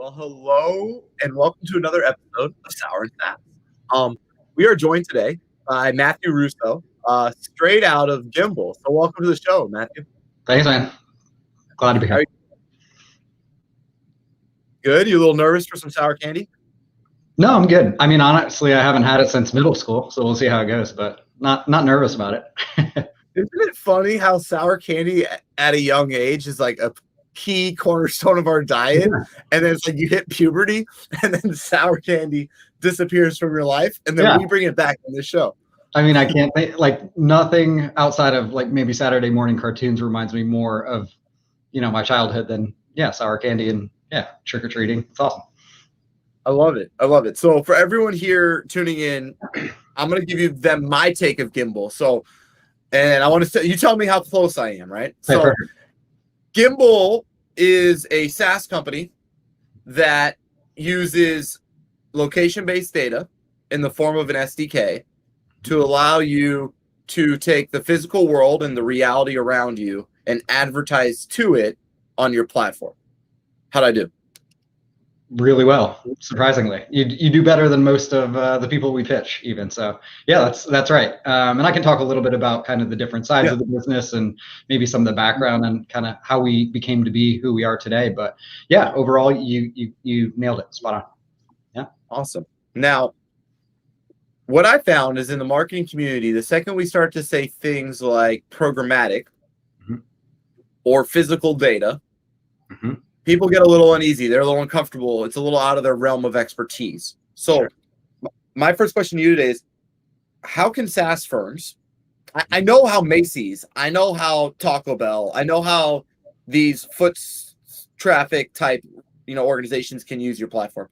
Well, hello and welcome to another episode of Sour and Sass. We are joined today by Matthew Russo, straight out of Gimbal. So welcome to the show, Matthew. Thanks, man. Glad to be here. Good? You a little nervous for some sour candy? No, I'm good. I mean, honestly, I haven't had it since middle school, so we'll see how it goes, but not nervous about it. Isn't it funny how sour candy at a young age is like a key cornerstone of our diet, and then it's like you hit puberty and then sour candy disappears from your life, and then we bring it back in this show. I mean, I can't think, like, nothing outside of like maybe Saturday morning cartoons reminds me more of, my childhood than sour candy and trick-or-treating. It's awesome. I love it. So for everyone here tuning in, I'm going to give you my take of Gimbal. So, and I want to say, you tell me how close I am, right? So Perfect. Gimbal is a SaaS company that uses location-based data in the form of an SDK to allow you to take the physical world and the reality around you and advertise to it on your platform. How'd I do? Really well, surprisingly. You do better than most of the people we pitch, even. So that's right. And I can talk a little bit about kind of the different sides of the business and maybe some of the background and kind of how we became to be who we are today. But overall, you nailed it, spot on. Yeah, awesome. Now, what I found is in the marketing community, the second we start to say things like programmatic or physical data, people get a little uneasy. They're a little uncomfortable. It's a little out of their realm of expertise. So my first question to you today is, how can SaaS firms, I know how Macy's, I know how Taco Bell, I know how these foot traffic type, organizations can use your platform.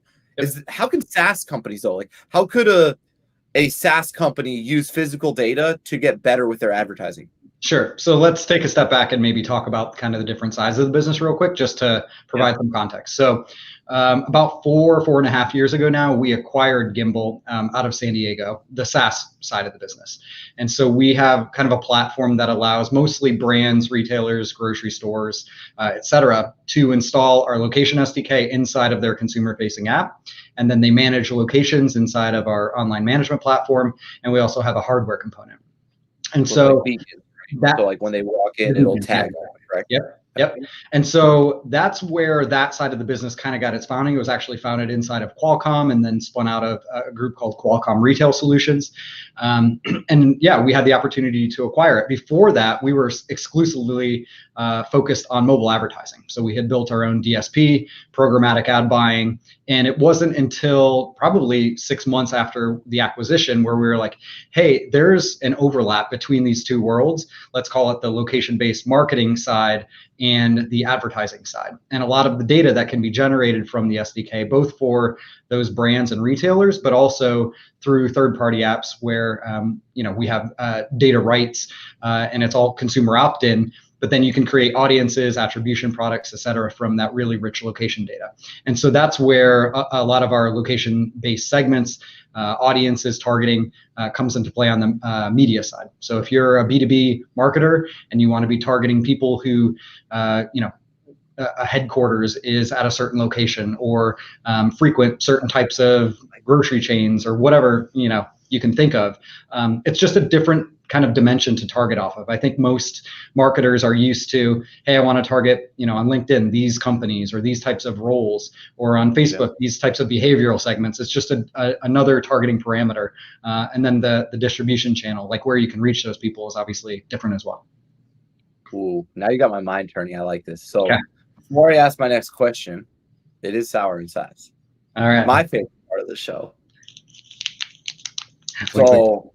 How can SaaS companies though? Like, how could a SaaS company use physical data to get better with their advertising? Sure. So let's take a step back and maybe talk about kind of the different sides of the business real quick, just to provide some context. So about 4.5 years ago now, we acquired Gimbal out of San Diego, the SaaS side of the business. And so we have kind of a platform that allows mostly brands, retailers, grocery stores, et cetera, to install our location SDK inside of their consumer-facing app. And then they manage locations inside of our online management platform. And we also have a hardware component. And so so like when they walk in, it'll tag, right? Yep. And so that's where that side of the business kind of got its founding. It was actually founded inside of Qualcomm and then spun out of a group called Qualcomm Retail Solutions. And we had the opportunity to acquire it. Before that, we were exclusively focused on mobile advertising. So we had built our own DSP, programmatic ad buying. And it wasn't until probably 6 months after the acquisition where we were like, hey, there's an overlap between these two worlds. Let's call it the location-based marketing side and the advertising side. And a lot of the data that can be generated from the SDK, both for those brands and retailers, but also through third-party apps where we have data rights and it's all consumer opt-in. But then you can create audiences, attribution products, et cetera, from that really rich location data. And so that's where a lot of our location-based segments, audiences targeting comes into play on the media side. So if you're a B2B marketer and you want to be targeting people who, a headquarters is at a certain location or frequent certain types of grocery chains or whatever, you can think of, it's just a different kind of dimension to target off of. I think most marketers are used to, hey, I want to target, on LinkedIn, these companies or these types of roles, or on Facebook, these types of behavioral segments. It's just another targeting parameter. And then the distribution channel, like where you can reach those people, is obviously different as well. Cool. Now you got my mind turning. I like this. So before I ask my next question, it is Sour and Sass. All right. My favorite part of the show. So,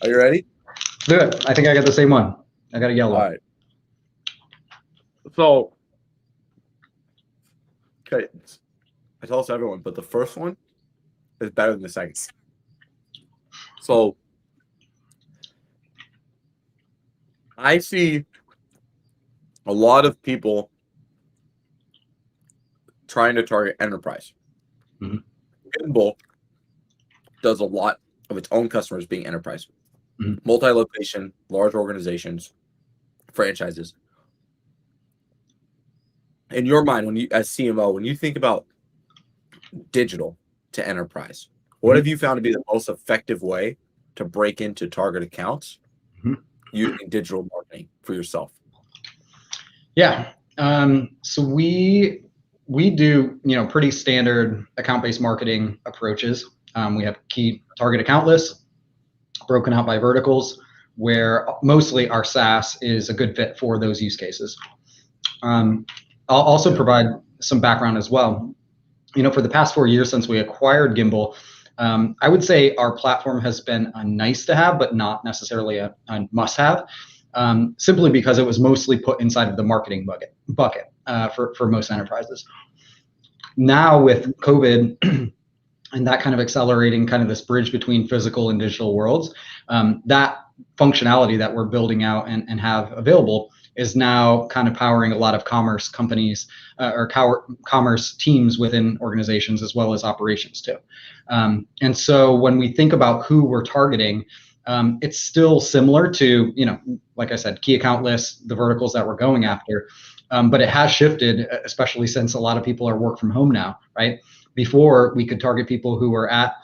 are you ready? Do it. I think I got the same one. I got a yellow. All right. So, okay, I tell this to everyone, but the first one is better than the second. So, I see a lot of people trying to target enterprise. Gimbal does a lot of its own customers being enterprise, multi-location, large organizations, franchises. in your mind, when you, as CMO, when you think about digital to enterprise, what have you found to be the most effective way to break into target accounts using digital marketing for yourself? Yeah. So we do, pretty standard account-based marketing approaches. We have key target account lists broken out by verticals, where mostly our Saas is a good fit for those use cases. I'll also provide some background as well. For the past 4 years since we acquired Gimbal, I would say our platform has been a nice to have, but not necessarily a must have, simply because it was mostly put inside of the marketing bucket for most enterprises. Now with COVID and that kind of accelerating kind of this bridge between physical and digital worlds, that functionality that we're building out and have available is now kind of powering a lot of commerce companies or commerce teams within organizations, as well as operations too. And so when we think about who we're targeting, it's still similar to, like I said, key account lists, the verticals that we're going after, but it has shifted, especially since a lot of people are work from home now, right? Before, we could target people who were at,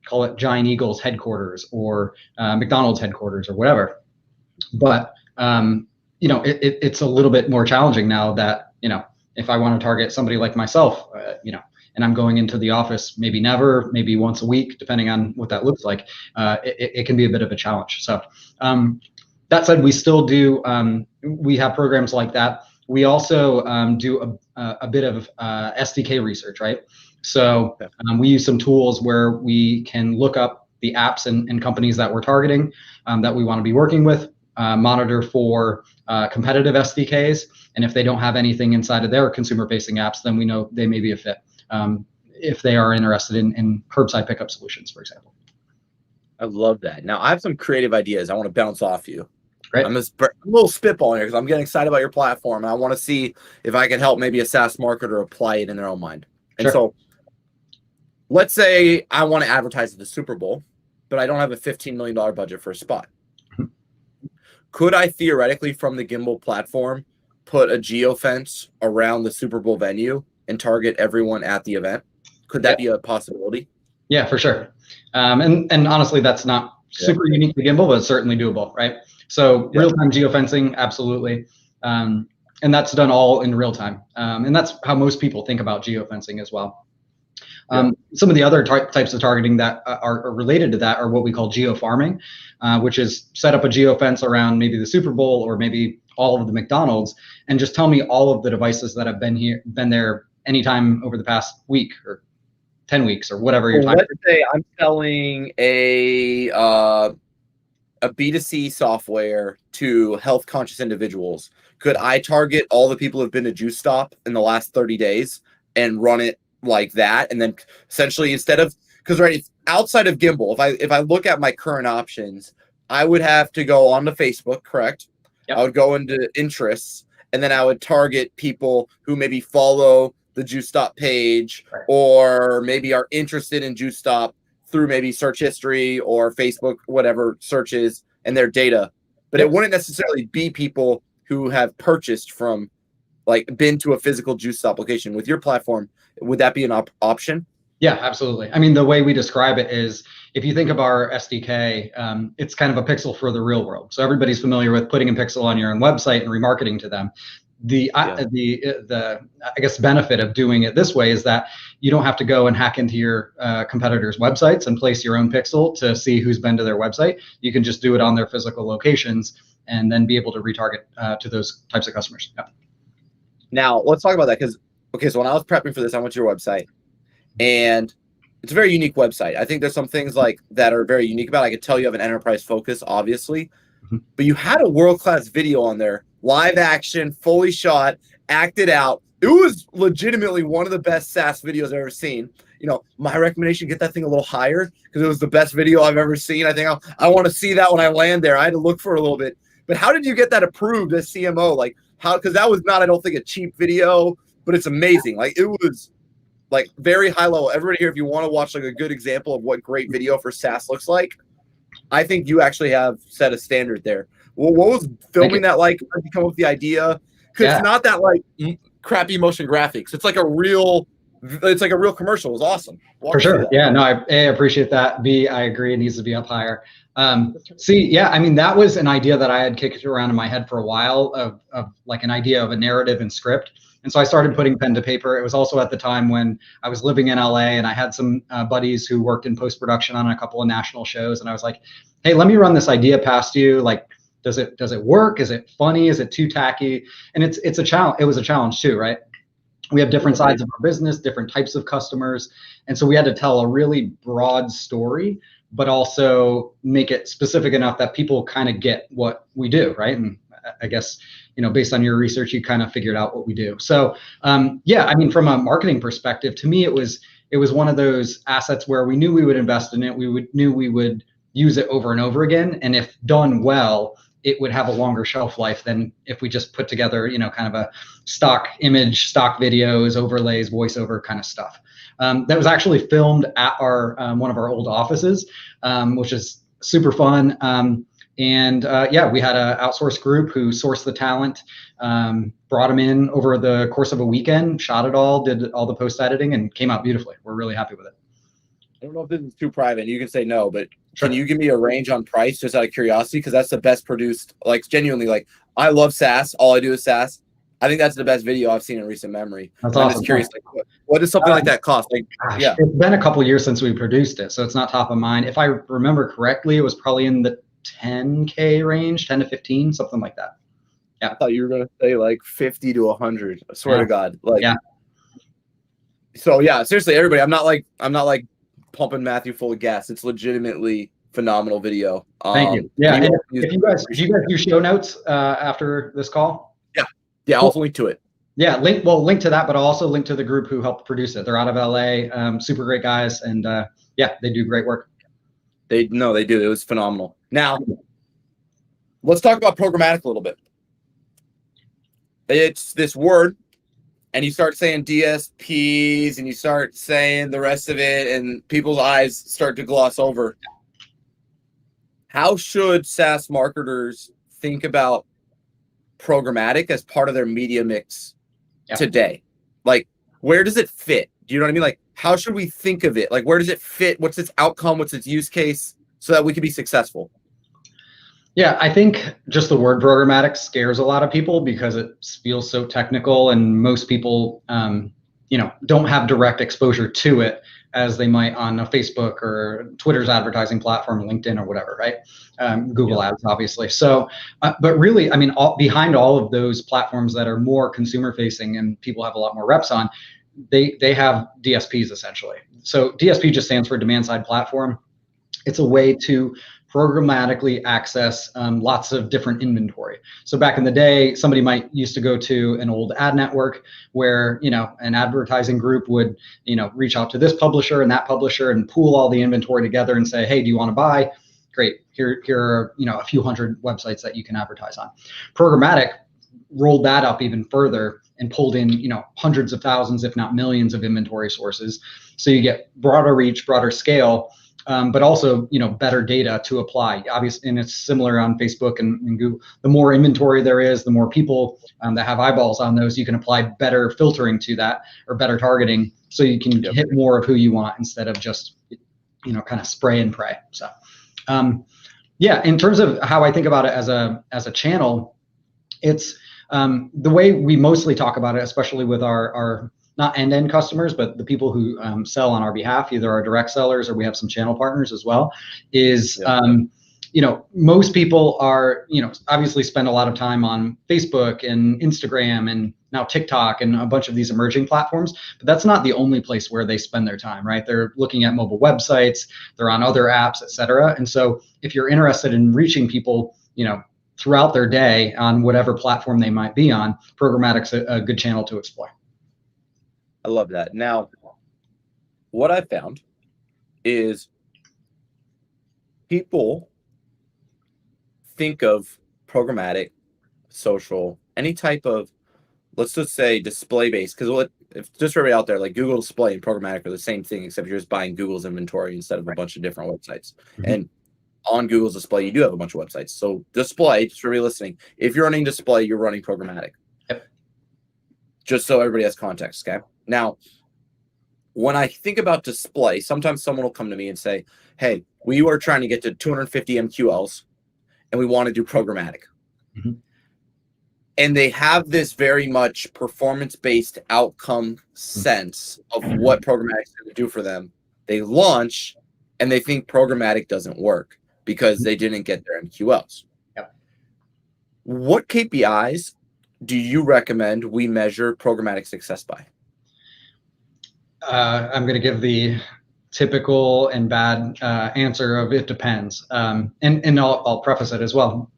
call it Giant Eagle's headquarters or McDonald's headquarters or whatever. But it's a little bit more challenging now that, if I want to target somebody like myself, and I'm going into the office, maybe never, maybe once a week, depending on what that looks like, it can be a bit of a challenge. So that said, we still do, we have programs like that. We also do a bit of Sdk research, right? So we use some tools where we can look up the apps and companies that we're targeting, that we want to be working with, monitor for competitive SDKs. And if they don't have anything inside of their consumer-facing apps, then we know they may be a fit if they are interested in curbside pickup solutions, for example. I love that. Now, I have some creative ideas I want to bounce off you. Great. I'm a little spitballing here because I'm getting excited about your platform, and I want to see if I can help maybe a SaaS marketer apply it in their own mind. And so let's say I want to advertise at the Super Bowl, but I don't have a $15 million budget for a spot. Could I theoretically, from the Gimbal platform, put a geofence around the Super Bowl venue and target everyone at the event? Could that be a possibility? Yeah, for sure. And honestly, that's not super unique to Gimbal, but it's certainly doable, right? So real-time geofencing, absolutely. And that's done all in real time. And that's how most people think about geofencing as well. Some of the other types of targeting that are related to that are what we call geofarming, which is set up a geofence around maybe the Super Bowl or maybe all of the McDonald's, and just tell me all of the devices that have been there anytime over the past week or 10 weeks or whatever your time. Let's say I'm selling a B2C software to health conscious individuals. Could I target all the people who have been to Juice Stop in the last 30 days and run it like that? And then essentially, instead of, because outside of Gimbal, if I look at my current options, I would have to go onto Facebook, correct? I would go into interests, and then I would target people who maybe follow the Juice Stop page or maybe are interested in Juice Stop through maybe search history or Facebook, whatever searches and their data. But it wouldn't necessarily be people who have purchased from, like, been to a physical Juice Stop location. With your platform, would that be an option? Yeah, absolutely. I mean, the way we describe it is, if you think of our SDK, it's kind of a pixel for the real world. So everybody's familiar with putting a pixel on your own website and remarketing to them. The I guess benefit of doing it this way is that you don't have to go and hack into your competitors' websites and place your own pixel to see who's been to their website. You can just do it on their physical locations and then be able to retarget to those types of customers. Yeah. Now let's talk about that, because so when I was prepping for this, I went to your website, and it's a very unique website. I think there's some things like that are very unique about it. I could tell you have an enterprise focus, obviously, but you had a world-class video on there, live action, fully shot, acted out. It was legitimately one of the best SaaS videos I've ever seen. My recommendation, get that thing a little higher, because it was the best video I've ever seen. I think I want to see that when I land there. I had to look for a little bit. But how did you get that approved as CMO? Like, how? Because that was not, I don't think, a cheap video, but it's amazing. Like, it was like very high level. Everybody here, if you want to watch like a good example of what great video for SaaS looks like, I think you actually have set a standard there. Well, what was filming that like? How did you come up with the idea? Because it's not that like crappy motion graphics. It's like a real commercial. It was awesome. For sure. Yeah, no, I appreciate that. B, I agree. It needs to be up higher. C, yeah, I mean, that was an idea that I had kicked around in my head for a while of like an idea of a narrative and script. And so I started putting pen to paper. It was also at the time when I was living in LA and I had some buddies who worked in post-production on a couple of national shows. And I was like, hey, let me run this idea past you. Like, does it work? Is it funny? Is it too tacky? And it's a challenge. It was a challenge too, right? We have different sides of our business, different types of customers. And so we had to tell a really broad story, but also make it specific enough that people kind of get what we do, right? And I guess, based on your research, you kind of figured out what we do. So yeah, I mean, from a marketing perspective, to me, it was one of those assets where we knew we would invest in it. Knew we would use it over and over again. And if done well, it would have a longer shelf life than if we just put together, kind of a stock image, stock videos, overlays, voiceover kind of stuff. That was actually filmed at our one of our old offices, which is super fun. Yeah, we had an outsourced group who sourced the talent, brought them in over the course of a weekend, shot it all, did all the post editing, and came out beautifully. We're really happy with it. I don't know if this is too private. You can say no, but can you give me a range on price just out of curiosity? Because that's the best produced, like genuinely, like I love Saas. All I do is Saas. I think that's the best video I've seen in recent memory. That's I'm awesome. just curious, like, what does something like that cost? Like, gosh, yeah, it's been a couple of years since we produced it, so it's not top of mind. If I remember correctly, it was probably in the 10K range, 10 to 15, something like that. Yeah. I thought you were gonna say like 50 to 100. I swear to God, like. Yeah. So yeah, seriously, everybody, I'm not like pumping Matthew full of gas. It's legitimately phenomenal video. Thank you. Yeah, and if you guys do show notes after this call? Yeah, I'll link to it. Yeah, link to that, but I'll also link to the group who helped produce it. They're out of LA, super great guys, and yeah, they do great work. They do. It was phenomenal. Now, let's talk about programmatic a little bit. It's this word, and you start saying DSPs, and you start saying the rest of it, and people's eyes start to gloss over. How should SaaS marketers think about programmatic as part of their media mix today? Like, where does it fit? Do you know what I mean? Like, how should we think of it? Like, where does it fit? What's its outcome? What's its use case so that we can be successful? Yeah, I think just the word programmatic scares a lot of people because it feels so technical, and most people, don't have direct exposure to it as they might on a Facebook or Twitter's advertising platform, LinkedIn or whatever, right? Google Ads, obviously. So, but really, I mean, behind all of those platforms that are more consumer facing and people have a lot more reps on, they have DSPs essentially. So DSP just stands for demand side platform. It's a way to programmatically access lots of different inventory. So back in the day, somebody might used to go to an old ad network where, an advertising group would, reach out to this publisher and that publisher and pool all the inventory together and say, hey, do you want to buy? Great. Here are, a few hundred websites that you can advertise on. Programmatic rolled that up even further and pulled in, hundreds of thousands, if not millions of inventory sources. So you get broader reach, broader scale, but also, better data to apply. Obviously, and it's similar on Facebook and Google. The more inventory there is, the more people that have eyeballs on those, you can apply better filtering to that or better targeting, so you can hit more of who you want instead of just, kind of spray and pray. So, yeah, in terms of how I think about it as a channel, it's the way we mostly talk about it, especially with our not end-to-end customers, but the people who sell on our behalf, either our direct sellers or we have some channel partners as well, is, most people are, obviously spend a lot of time on Facebook and Instagram and now TikTok and a bunch of these emerging platforms, but that's not the only place where they spend their time, right? They're looking at mobile websites, they're on other apps, et cetera. And so if you're interested in reaching people, throughout their day on whatever platform they might be on, programmatic's a good channel to explore. I love that. Now, what I found is people think of programmatic, social, any type of, let's just say display-based, because if just for everybody out there, like Google Display and programmatic are the same thing, except you're just buying Google's inventory instead of a bunch of different websites. Mm-hmm. And on Google's Display, you do have a bunch of websites. So display, just for everybody listening, if you're running display, you're running programmatic. Yep. just so everybody has context. Okay. Now, when I think about display, sometimes someone will come to me and say, hey, we are trying to get to 250 MQLs and we want to do programmatic. Mm-hmm. And they have this very much performance-based outcome sense of what programmatic is going to do for them. They launch and they think programmatic doesn't work because they didn't get their MQLs. Yep. What KPIs do you recommend we measure programmatic success by? I'm going to give the typical and bad answer of it depends. And I'll preface it as well.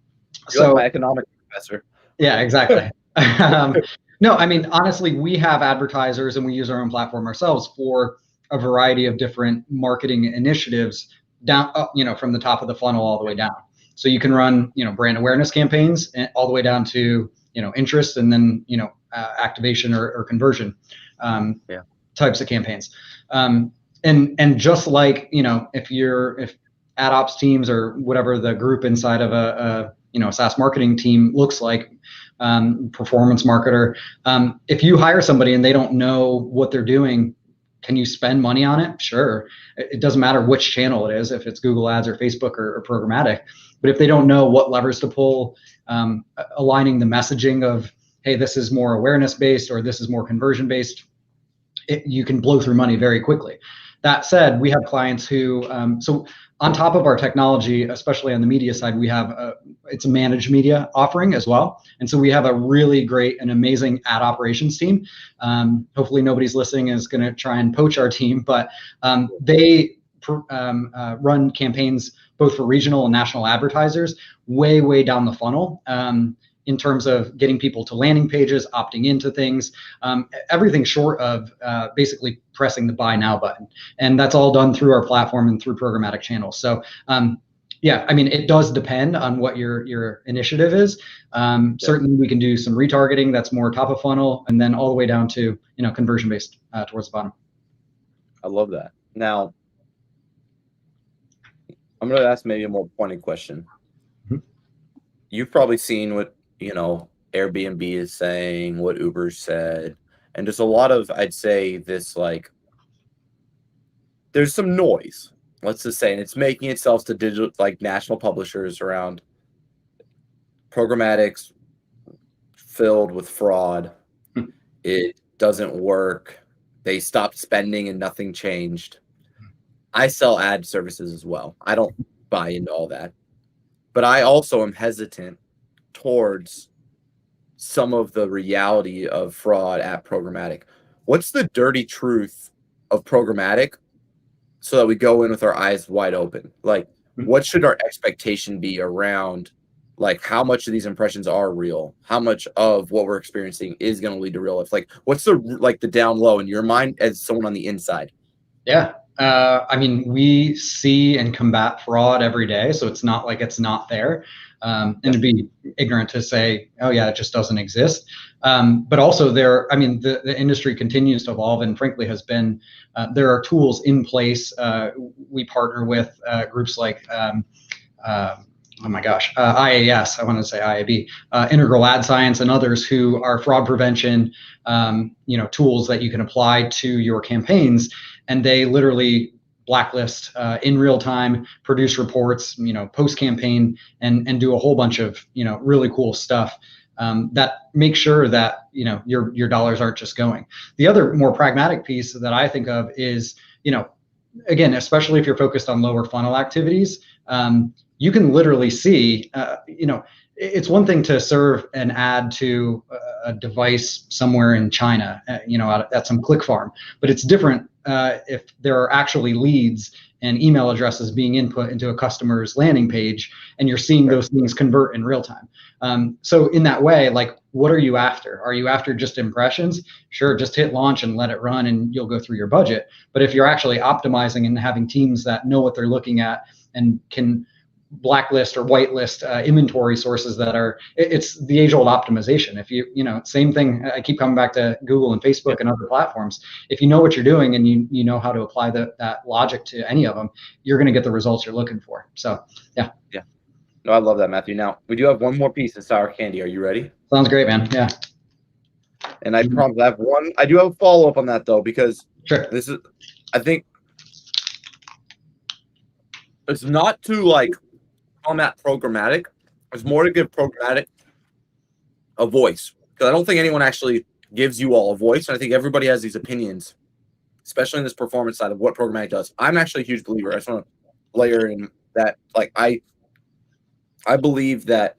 You're like my economics professor. Yeah, exactly. No, I mean, honestly, we have advertisers and we use our own platform ourselves for a variety of different marketing initiatives down, from the top of the funnel all the way down. So you can run, brand awareness campaigns all the way down to, interest and then, activation or conversion types of campaigns. And just like, if ad ops teams or whatever the group inside of a SaaS marketing team looks like, performance marketer, if you hire somebody and they don't know what they're doing, can you spend money on it? Sure. It doesn't matter which channel it is, if it's Google Ads or Facebook or programmatic. But if they don't know what levers to pull, aligning the messaging of, hey, this is more awareness based or this is more conversion based, you can blow through money very quickly. That said, we have clients who, so on top of our technology, especially on the media side, we have it's a managed media offering as well. And so we have a really great and amazing ad operations team. Hopefully nobody's listening is going to try and poach our team, but they run campaigns both for regional and national advertisers way down the funnel. In terms of getting people to landing pages, opting into things, everything short of basically pressing the buy now button. And that's all done through our platform and through programmatic channels. So yeah, I mean, it does depend on what your initiative is. Certainly we can do some retargeting that's more top of funnel and then all the way down to, conversion based towards the bottom. I love that. Now, I'm going to ask maybe a more pointed question. Mm-hmm. You've probably seen what, Airbnb is saying, what Uber said, and there's a lot of, I'd say, this there's some noise, let's just say, and it's making itself to digital, national publishers around programmatics filled with fraud. It doesn't work. They stopped spending and nothing changed. I sell ad services as well. I don't buy into all that, but I also am hesitant towards some of the reality of fraud at programmatic. What's the dirty truth of programmatic so that we go in with our eyes wide open? What should our expectation be around, how much of these impressions are real? How much of what we're experiencing is going to lead to real life? What's the down low in your mind as someone on the inside? Yeah. I mean, we see and combat fraud every day, so it's not like it's not there. And to be ignorant to say, oh yeah, it just doesn't exist. But also the industry continues to evolve and frankly has been, there are tools in place. We partner with groups like, IAS, I want to say IAB, Integral Ad Science and others who are fraud prevention, tools that you can apply to your campaigns. And they literally blacklist in real time, produce reports, post campaign, and do a whole bunch of really cool stuff that make sure that your dollars aren't just going. The other more pragmatic piece that I think of is again, especially if you're focused on lower funnel activities, you can literally see it's one thing to serve an ad to a device somewhere in China, at some click farm, but it's different if there are actually leads and email addresses being input into a customer's landing page, and you're seeing those things convert in real time. So in that way, what are you after? Are you after just impressions? Sure, just hit launch and let it run and you'll go through your budget. But if you're actually optimizing and having teams that know what they're looking at and can blacklist or whitelist inventory sources that are, it's the age-old optimization. If same thing, I keep coming back to Google and Facebook and other platforms. If you know what you're doing and you know how to apply that logic to any of them, you're going to get the results you're looking for. So yeah. No, I love that, Matthew. Now we do have one more piece of sour candy. Are you ready? Sounds great, man. Yeah. And I promise I have one. I do have a follow up on that though, because Sure. this is, I think it's not to like combat programmatic. It's more to give programmatic a voice, because I don't think anyone actually gives you all a voice. And I think everybody has these opinions, especially in this performance side of what programmatic does. I'm actually a huge believer. I just want to layer in that, like, I believe that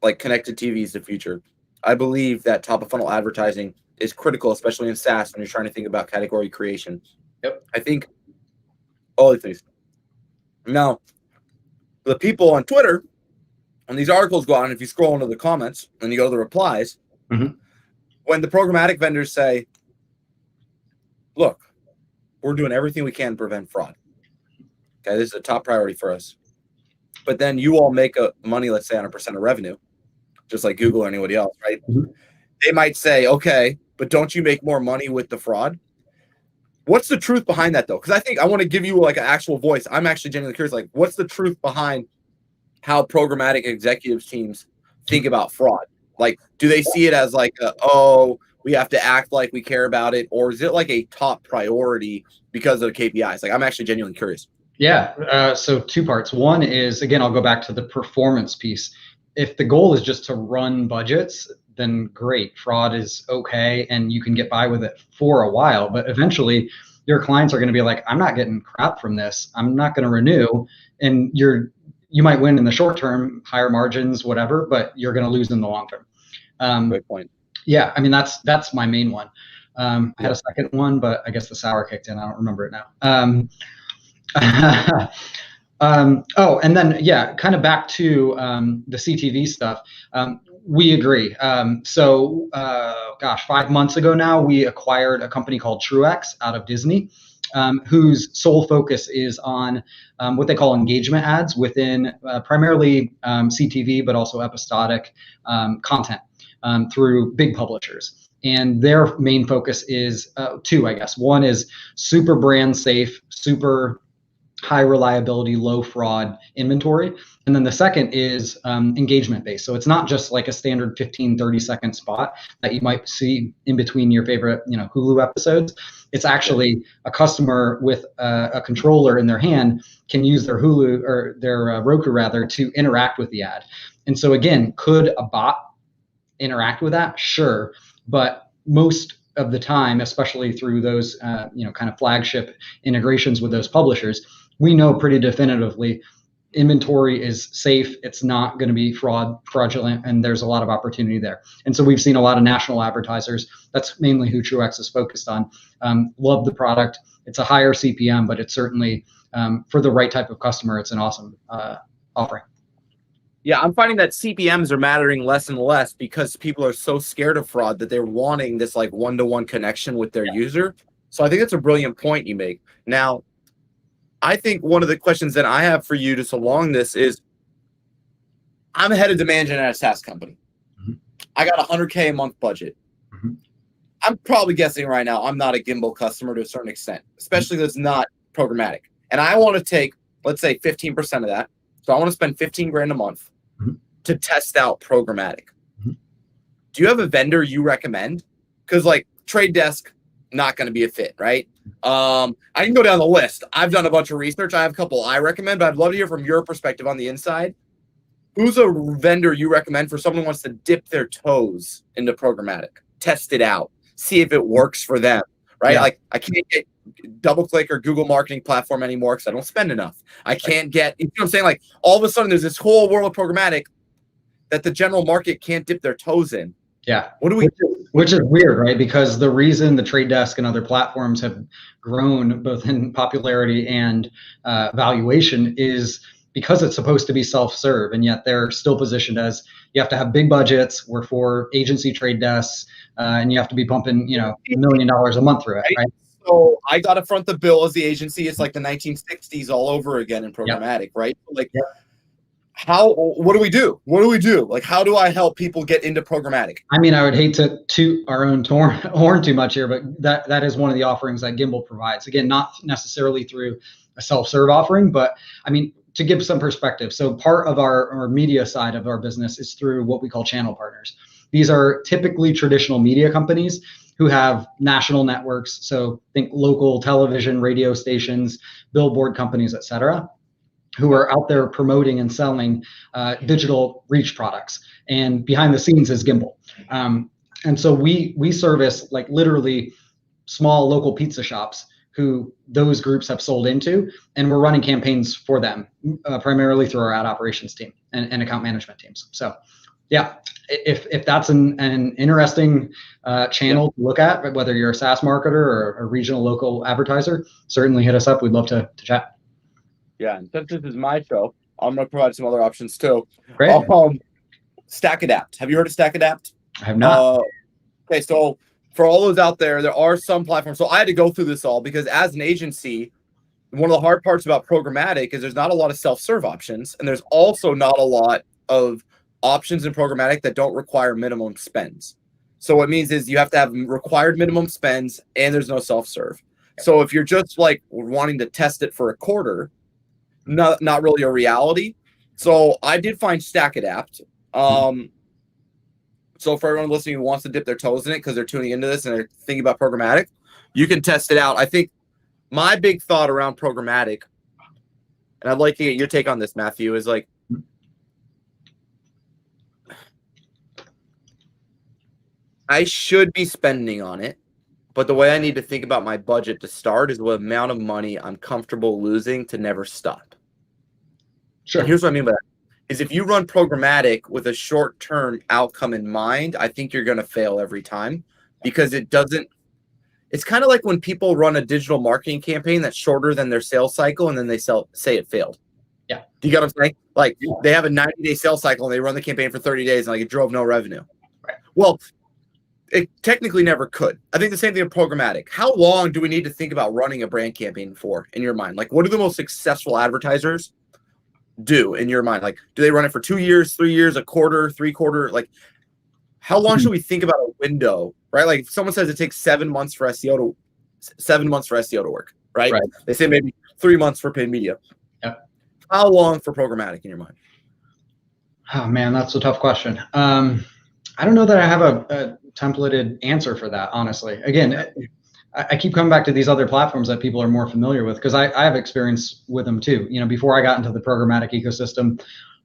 like connected TV is the future. I believe that top of funnel advertising is critical, especially in SaaS when you're trying to think about category creation. Yep. I think all these things. Now, the people on Twitter, when these articles go out, and if you scroll into the comments and you go to the replies, when the programmatic vendors say, look, we're doing everything we can to prevent fraud. Okay, this is a top priority for us. But then you all make money, let's say, on a percent of revenue, just like Google or anybody else, right? They might say, okay, but don't you make more money with the fraud? What's the truth behind that, though? Because I think I want to give you like an actual voice. I'm actually genuinely curious, like, what's the truth behind how programmatic executive teams think about fraud? Like, do they see it as like, oh, we have to act like we care about it? Or is it like a top priority because of the KPIs? Like, I'm actually genuinely curious. Yeah. So two parts. One is, again, I'll go back to the performance piece. If the goal is just to run budgets, then great. Fraud is okay, and you can get by with it for a while. But eventually, your clients are going to be like, I'm not getting crap from this. I'm not going to renew. And you might win in the short term, higher margins, whatever, but you're going to lose in the long term. Great point. Yeah, I mean, that's my main one. I had a second one, but I guess the sour kicked in. I don't remember it now. Oh, and then, yeah, kind of back to the CTV stuff. We agree. So, 5 months ago now, we acquired a company called Truex out of Disney, whose sole focus is on what they call engagement ads within primarily CTV, but also episodic content through big publishers. And their main focus is two, I guess. One is super brand safe, super high reliability, low fraud inventory. And then the second is engagement based. So it's not just like a standard 15, 30-second spot that you might see in between your favorite, Hulu episodes. It's actually a customer with a controller in their hand can use their Hulu or their Roku rather to interact with the ad. And so again, could a bot interact with that? Sure. But most of the time, especially through those, kind of flagship integrations with those publishers, we know pretty definitively inventory is safe. It's not going to be fraudulent, and there's a lot of opportunity there. And so we've seen a lot of national advertisers. That's mainly who Truex is focused on. Love the product. It's a higher CPM, but it's certainly for the right type of customer, it's an awesome offering. Yeah, I'm finding that CPMs are mattering less and less because people are so scared of fraud that they're wanting this like one-to-one connection with their user. So I think that's a brilliant point you make. Now, I think one of the questions that I have for you just along this is, I'm head of demand gen at a SaaS company. I got $100K a month budget. I'm probably guessing right now I'm not a Gimbal customer to a certain extent, especially that's not programmatic. And I want to take, let's say, 15% of that. So I want to spend 15 grand a month to test out programmatic. Do you have a vendor you recommend? Because like Trade Desk, not going to be a fit, right? I can go down the list. I've done a bunch of research. I have a couple I recommend, but I'd love to hear from your perspective on the inside. Who's a vendor you recommend for someone who wants to dip their toes into programmatic, test it out, see if it works for them, right? Like I can't get DoubleClick or Google Marketing Platform anymore because I don't spend enough. I can't get, you know what I'm saying? Like all of a sudden there's this whole world of programmatic that the general market can't dip their toes in. Yeah. What do we do? Which is weird, right? Because the reason the Trade Desk and other platforms have grown both in popularity and valuation is because it's supposed to be self-serve, and yet they're still positioned as you have to have big budgets. We're for agency trade desks, and you have to be pumping, $1 million a month through it, right? So I got to front the bill as the agency. It's like the 1960s all over again in programmatic, right? Like, what do we do? What do we do? Like, how do I help people get into programmatic? I mean, I would hate to toot our own horn too much here, but that is one of the offerings that Gimbal provides. Again, not necessarily through a self-serve offering, but I mean, to give some perspective. So part of our media side of our business is through what we call channel partners. These are typically traditional media companies who have national networks. So think local television, radio stations, billboard companies, et cetera, who are out there promoting and selling digital reach products. And behind the scenes is Gimbal. And so we service like literally small local pizza shops who those groups have sold into, and we're running campaigns for them, primarily through our ad operations team and account management teams. So yeah, if that's an interesting channel to look at, whether you're a SaaS marketer or a regional local advertiser, certainly hit us up. We'd love to chat. Yeah, and since this is my show, I'm going to provide some other options too. Great. Stack Adapt. Have you heard of Stack Adapt? I have not. Okay, so for all those out there, there are some platforms. So I had to go through this all because as an agency, one of the hard parts about programmatic is there's not a lot of self-serve options, and there's also not a lot of options in programmatic that don't require minimum spends. So what it means is you have to have required minimum spends, and there's no self-serve. So if you're just like wanting to test it for a quarter, not really a reality. So I did find Stack Adapt. So for everyone listening who wants to dip their toes in it because they're tuning into this and they're thinking about programmatic, you can test it out. I think my big thought around programmatic, and I'd like to get your take on this, Matthew, is like, I should be spending on it, but the way I need to think about my budget to start is what amount of money I'm comfortable losing to never stop. Sure. And here's what I mean by that. Is if you run programmatic with a short-term outcome in mind, I think you're going to fail every time because it doesn't. It's kind of like when people run a digital marketing campaign that's shorter than their sales cycle, and then they say it failed. Yeah. Do you get what I'm saying? Like they have a 90-day sales cycle and they run the campaign for 30 days and like it drove no revenue. Right. Well, it technically never could. I think the same thing with programmatic. How long do we need to think about running a brand campaign for in your mind? Like what are the most successful advertisers do in your mind? Like, do they run it for 2 years, 3 years, a quarter, 3/4? Like, how long should we think about a window, right? Like, if someone says it takes 7 months for SEO to work, right? They say maybe 3 months for paid media. Yeah. How long for programmatic in your mind? Oh man, that's a tough question. I don't know that I have a templated answer for that, honestly. Again, I keep coming back to these other platforms that people are more familiar with because I have experience with them too. You know, before I got into the programmatic ecosystem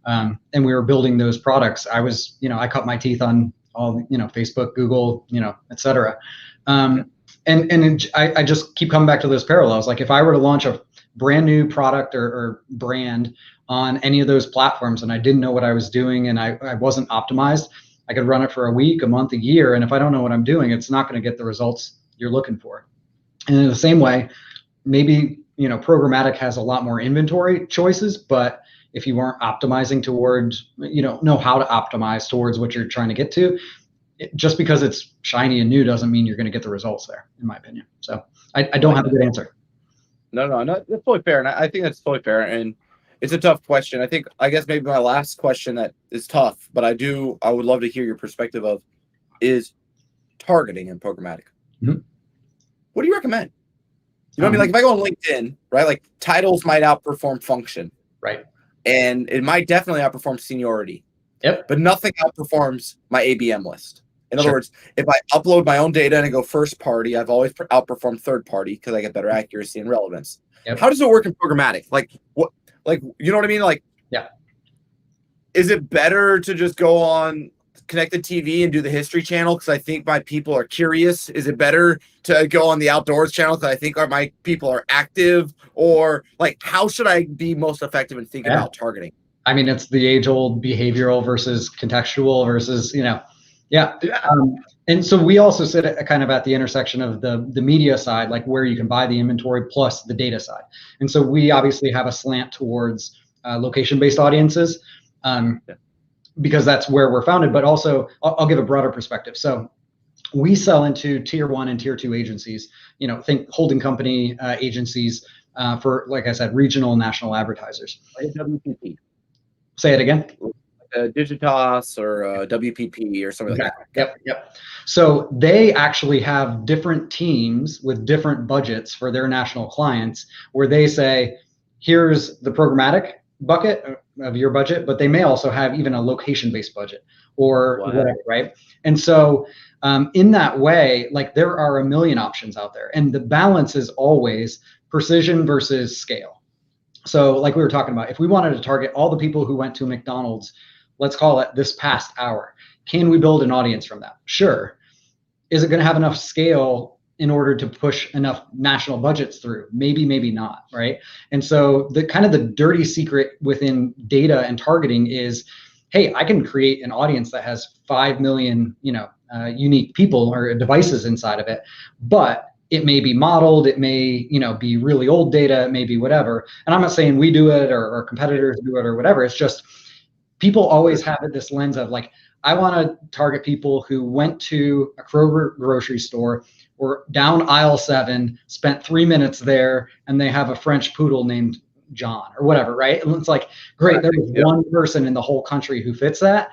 and we were building those products, I was, I cut my teeth on all, Facebook, Google, et cetera. I just keep coming back to those parallels. Like if I were to launch a brand new product or brand on any of those platforms and I didn't know what I was doing and I wasn't optimized, I could run it for a week, a month, a year. And if I don't know what I'm doing, it's not going to get the results you're looking for. And in the same way, maybe, programmatic has a lot more inventory choices, but if you weren't optimizing towards, know how to optimize towards what you're trying to get to, just because it's shiny and new doesn't mean you're going to get the results there, in my opinion. So I don't have a good answer. No, that's totally fair. And I think that's totally fair. And it's a tough question. I guess maybe my last question that is tough, but I would love to hear your perspective of is targeting in programmatic. Mm-hmm. What do you recommend? You know what I mean? Like if I go on LinkedIn, right? Like titles might outperform function. Right. And it might definitely outperform seniority. Yep. But nothing outperforms my ABM list. In other Sure. words, if I upload my own data and I go first party, I've always outperformed third party because I get better accuracy and relevance. Yep. How does it work in programmatic? Like what? Like you know what I mean? Like yeah. Is it better to just go on connected TV and do the history channel because I think my people are curious? Is it better to go on the outdoors channel because I think my people are active? Or like, how should I be most effective in thinking about targeting? I mean, it's the age-old behavioral versus contextual versus, and so we also sit at, kind of at the intersection of the media side, like where you can buy the inventory plus the data side. And so we obviously have a slant towards location-based audiences. Because that's where we're founded, but also I'll give a broader perspective. So we sell into tier 1 and tier 2 agencies, think holding company agencies for, like I said, regional and national advertisers. Like WPP. Say it again. Digitas or WPP or something like that. Yep. So they actually have different teams with different budgets for their national clients where they say, here's the programmatic bucket of your budget, but they may also have even a location-based budget or whatever, right? And so in that way, like there are a million options out there, and the balance is always precision versus scale. So like we were talking about, if we wanted to target all the people who went to McDonald's, let's call it this past hour, can we build an audience from that? Sure. Is it going to have enough scale in order to push enough national budgets through? Maybe, maybe not, right? And so the kind of the dirty secret within data and targeting is, hey, I can create an audience that has 5 million, unique people or devices inside of it, but it may be modeled, it may, be really old data, it may be whatever. And I'm not saying we do it or competitors do it or whatever. It's just people always have this lens of like, I want to target people who went to a Kroger grocery store or down aisle 7, spent 3 minutes there, and they have a French poodle named John or whatever, right? And it's like, great, there's one person in the whole country who fits that.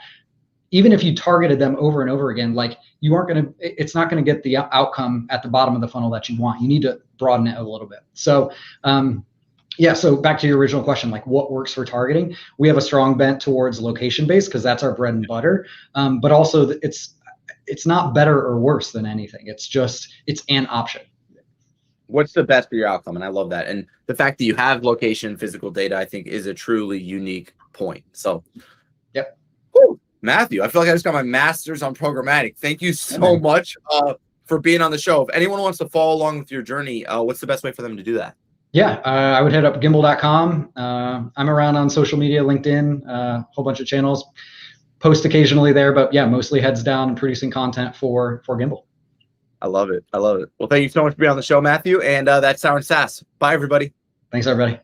Even if you targeted them over and over again, like it's not going to get the outcome at the bottom of the funnel that you want. You need to broaden it a little bit. So, so back to your original question, like what works for targeting? We have a strong bent towards location-based because that's our bread and butter. But also it's not better or worse than anything. It's an option. What's the best for your outcome? And I love that. And the fact that you have location, physical data, I think is a truly unique point. So, yep. Whew. Matthew, I feel like I just got my master's on programmatic. Thank you so much for being on the show. If anyone wants to follow along with your journey, what's the best way for them to do that? Yeah, I would hit up gimbal.com. I'm around on social media, LinkedIn, a whole bunch of channels. Post occasionally there, but yeah, mostly heads down and producing content for Gimbal. I love it. Well, thank you so much for being on the show, Matthew. And that's Saas. Bye, everybody. Thanks, everybody.